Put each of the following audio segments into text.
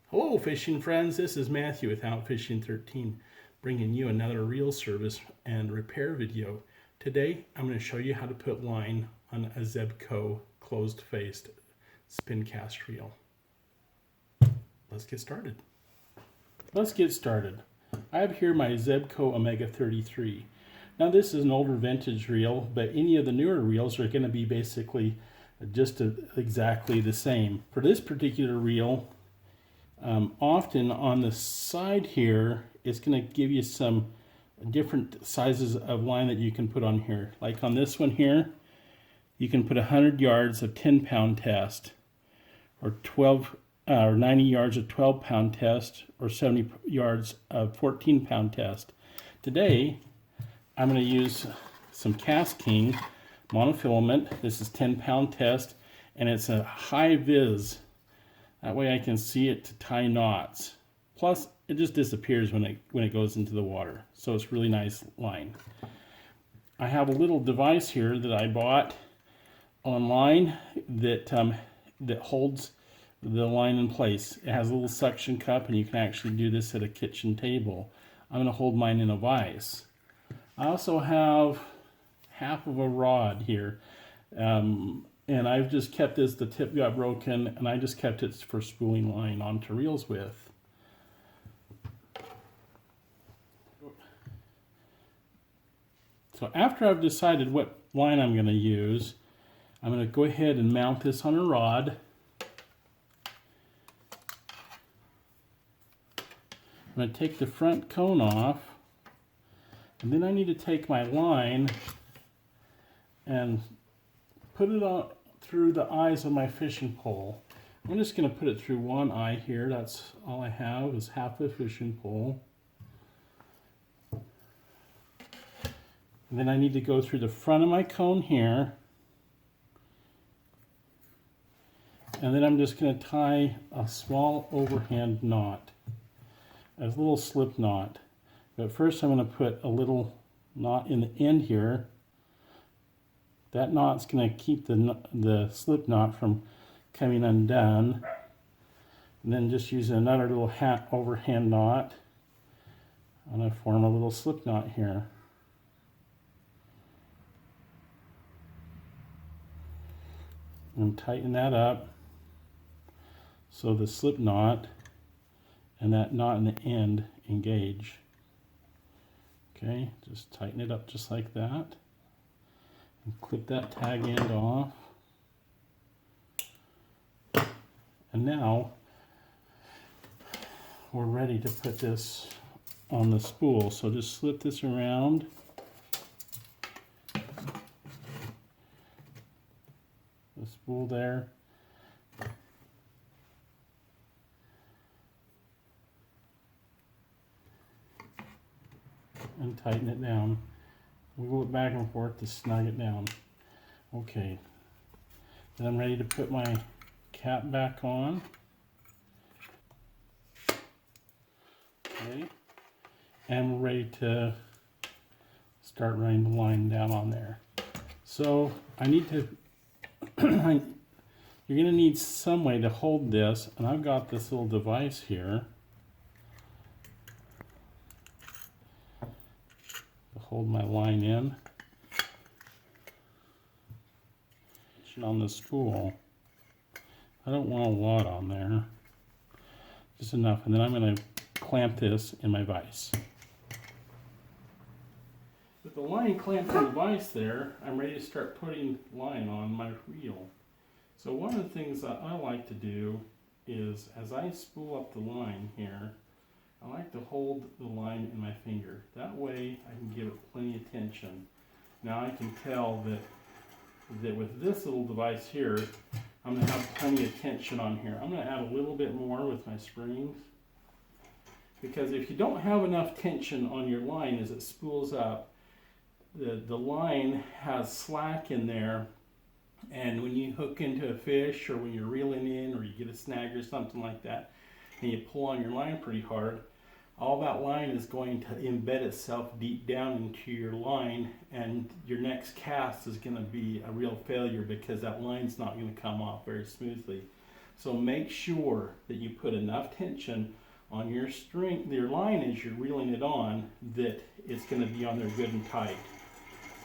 Hello fishing friends, this is Matthew with Outfishing 13 bringing you another reel service and repair video. Today I'm going to show you how to put line on a Zebco closed-faced spin cast reel. Let's get started. I have here my Zebco Omega 33. Now this is an older vintage reel, but any of the newer reels are going to be basically just exactly the same. For this particular reel, often on the side here, it's going to give you some different sizes of line that you can put on here. Like on this one here, you can put 100 yards of 10-pound test, or 90 yards of 12-pound test, or 70 yards of 14-pound test. Today, I'm going to use some Kastking monofilament. This is 10-pound test, and it's a high vis. That way I can see it to tie knots. Plus, it just disappears when it goes into the water. So it's really nice line. I have a little device here that I bought online that holds the line in place. It has a little suction cup, and you can actually do this at a kitchen table. I'm going to hold mine in a vise. I also have half of a rod here. And I've just kept this, the tip got broken, and I just kept it for spooling line onto reels with. So after I've decided what line I'm going to use, I'm going to go ahead and mount this on a rod. I'm going to take the front cone off, and then I need to take my line and put it on through the eyes of my fishing pole. I'm just going to put it through one eye here. That's all I have is half a fishing pole. And then I need to go through the front of my cone here. And then I'm just going to tie a small overhand knot, a little slip knot. But first I'm going to put a little knot in the end here. That knot's going to keep the slip knot from coming undone. And then just use another little overhand knot. I'm going to form a little slip knot here. And tighten that up so the slip knot and that knot in the end engage. Okay, just tighten it up just like that. Clip that tag end off. And now we're ready to put this on the spool. So just slip this around. The spool there. And tighten it down. Wiggle it back and forth to snug it down. Okay. Then I'm ready to put my cap back on. Okay. And we're ready to start running the line down on there. So I need to, you're going to need some way to hold this, and I've got this little device here. Hold my line in on the spool. I don't want a lot on there, just enough, and then I'm going to clamp this in my vise. With the line clamped in the vise there, I'm ready to start putting line on my reel. So one of the things that I like to do is, as I spool up the line here, I like to hold the line in my finger. That way I can give it plenty of tension. Now I can tell that with this little device here, I'm going to have plenty of tension on here. I'm going to add a little bit more with my springs. Because if you don't have enough tension on your line as it spools up, the line has slack in there, and when you hook into a fish, or when you're reeling in, or you get a snag or something like that, and you pull on your line pretty hard, all that line is going to embed itself deep down into your line, and your next cast is going to be a real failure because that line's not going to come off very smoothly. So make sure that you put enough tension on your string, your line as you're reeling it on, that it's going to be on there good and tight.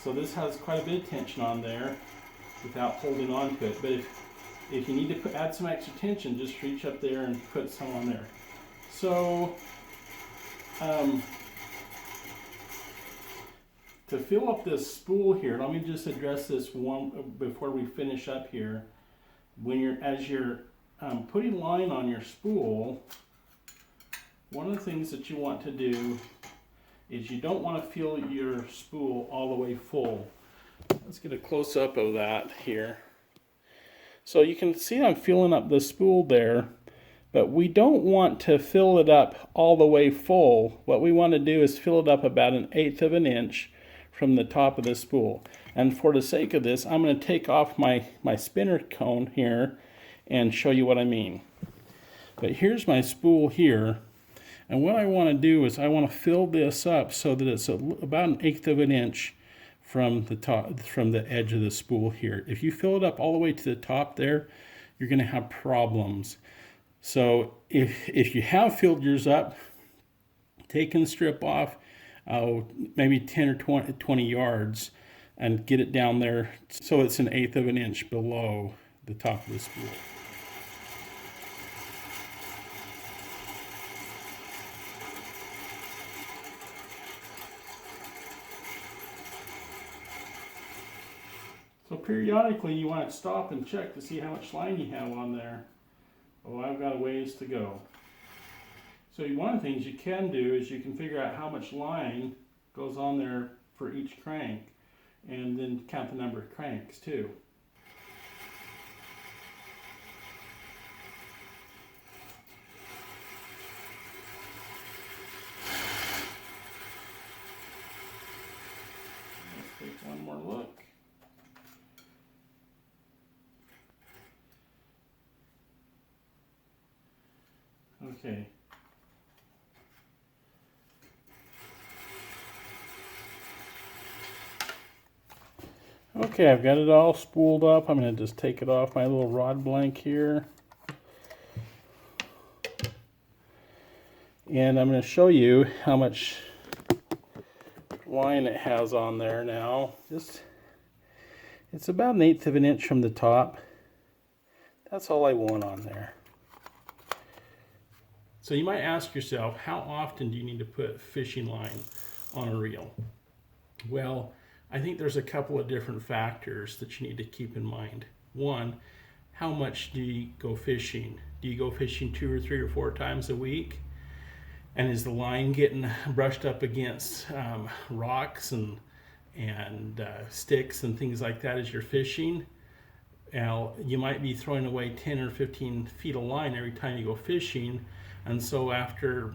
So this has quite a bit of tension on there without holding on to it. But if you need to add some extra tension, just reach up there and put some on there. So to fill up this spool here, let me just address this one before we finish up here. As you're putting line on your spool, one of the things that you want to do is you don't want to fill your spool all the way full. Let's get a close-up of that here. So you can see I'm filling up the spool there, but we don't want to fill it up all the way full. What we want to do is fill it up about 1/8 of an inch from the top of the spool. And for the sake of this, I'm going to take off my spinner cone here and show you what I mean. But here's my spool here, and what I want to do is I want to fill this up so that it's about 1/8 of an inch from the top, from the edge of the spool here. If you fill it up all the way to the top there, you're going to have problems. So if you have filled yours up, take the strip off, maybe 10 or 20 yards, and get it down there so it's 1/8 of an inch below the top of the spool. So periodically you want to stop and check to see how much line you have on there. Oh, I've got a ways to go. So one of the things you can do is you can figure out how much line goes on there for each crank, and then count the number of cranks too. Let's take one more look. Okay. Okay, I've got it all spooled up. I'm going to just take it off my little rod blank here. And I'm going to show you how much line it has on there now. It's about 1/8 of an inch from the top. That's all I want on there. So you might ask yourself, how often do you need to put fishing line on a reel? Well, I think there's a couple of different factors that you need to keep in mind. One, how much do you go fishing? Do you go fishing 2 or 3 or 4 times a week? And is the line getting brushed up against rocks and sticks and things like that as you're fishing? Now, you might be throwing away 10 or 15 feet of line every time you go fishing, and so after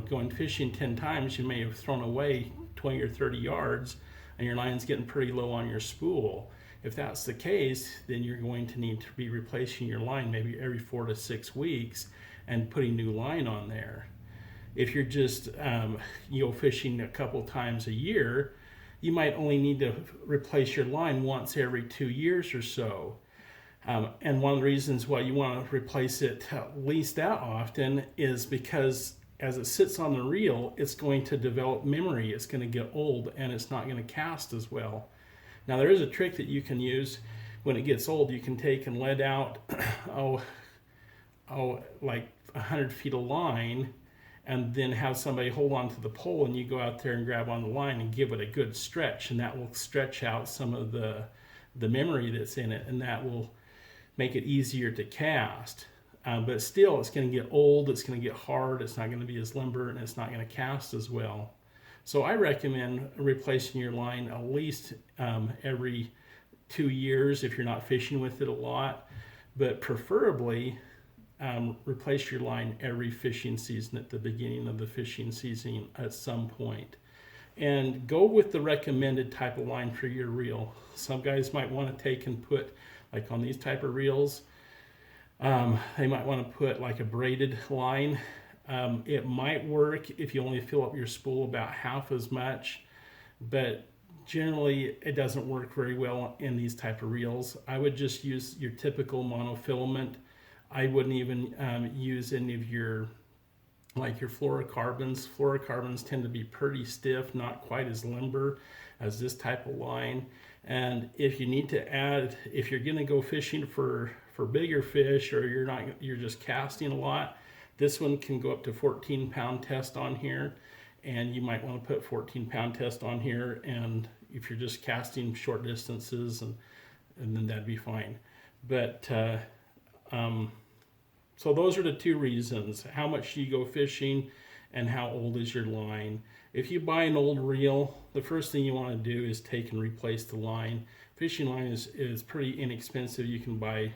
going fishing 10 times, you may have thrown away 20 or 30 yards, and your line's getting pretty low on your spool. If that's the case, then you're going to need to be replacing your line maybe every 4 to 6 weeks and putting new line on there. If you're just fishing a couple times a year, you might only need to replace your line once every 2 years or so. And one of the reasons why you want to replace it at least that often is because as it sits on the reel, it's going to develop memory. It's going to get old, and it's not going to cast as well. Now, there is a trick that you can use when it gets old. You can take and let out like 100 feet of line, and then have somebody hold on to the pole, and you go out there and grab on the line and give it a good stretch, and that will stretch out some of the memory that's in it, and that will make it easier to cast. But still, it's going to get old, it's going to get hard, it's not going to be as limber, and it's not going to cast as well. So I recommend replacing your line at least every 2 years if you're not fishing with it a lot, but preferably replace your line every fishing season, at the beginning of the fishing season at some point. And go with the recommended type of line for your reel. Some guys might want to take and put, like on these type of reels, they might want to put like a braided line. It might work if you only fill up your spool about half as much, but generally it doesn't work very well in these type of reels. I would just use your typical monofilament I wouldn't even use any of your, like your fluorocarbons. Fluorocarbons tend to be pretty stiff, not quite as limber as this type of line. And if you need to add, if you're gonna go fishing for bigger fish, or you're just casting a lot, this one can go up to 14-pound test on here, and you might want to put 14-pound test on here. And if you're just casting short distances, and then that'd be fine. But so those are the two reasons: how much you go fishing and how old is your line. If you buy an old reel, the first thing you want to do is take and replace the line. Fishing line is pretty inexpensive. You can buy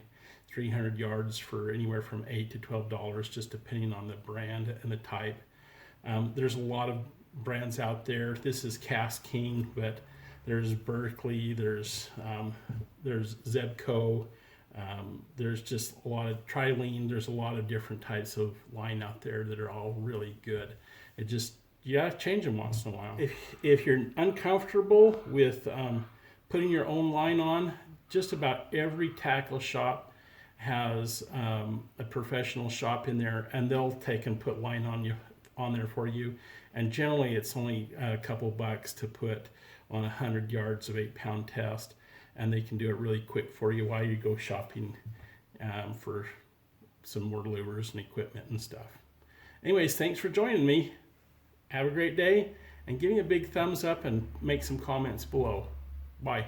300 yards for anywhere from $8 to $12, just depending on the brand and the type. There's a lot of brands out there. This is Kastking, but there's Berkeley, there's Zebco, there's just a lot of Trilene. There's a lot of different types of line out there that are all really good. It just, you gotta change them once in a while. If you're uncomfortable with putting your own line on, just about every tackle shop has a professional shop in there, and they'll take and put line on there for you. And generally it's only a couple bucks to put on 100 yards of 8-pound test, and they can do it really quick for you while you go shopping for some more lures and equipment and stuff. Anyways, thanks for joining me. Have a great day, and give me a big thumbs up and make some comments below. Bye.